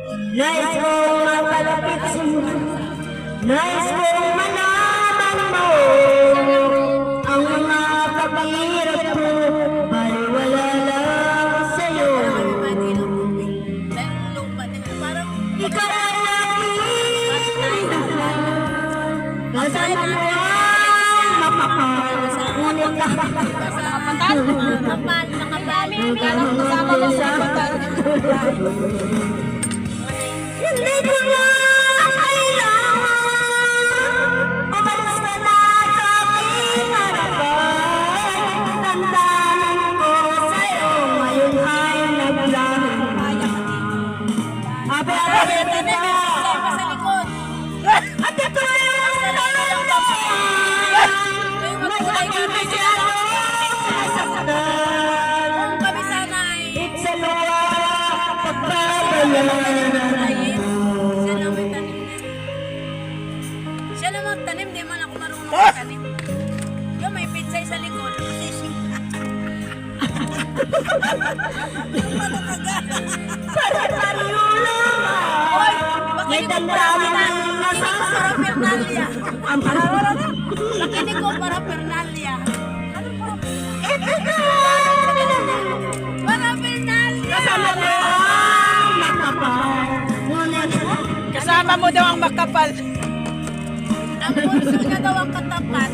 Nais kong mapalapit sa'yo, nais kong malaman mo ang mga pagkahirap ko, baliwala lang sa'yo. Ikaw ang aking kasama mo ang mapapal, ngunit Kapal, nakabal. Kasama mo sa kapal. hindi ko na kailangan umalis ka na sa aking harapan. Tandaan ko sa'yo, ngayon ay naglaho. Abe-abe na! Sa likod. At ito yung nag-ibig ako nasasaktan. Kung kami sana ay It's a law, pagbabayaran. siya lang magtanim, di man ako marunong magtanim. Yung may pizza sa likod. Pare-pareho lang. Hoy, May makinig ko damdamin para ang nasasarap. Fernalia. Ang panahon na. Makinig ko para Fernalia. Ano para Para Fernalia. Kasama mo ang makapal. Ngunit Kasama mo daw ang makapal. Ang puso niya daw ang katapat.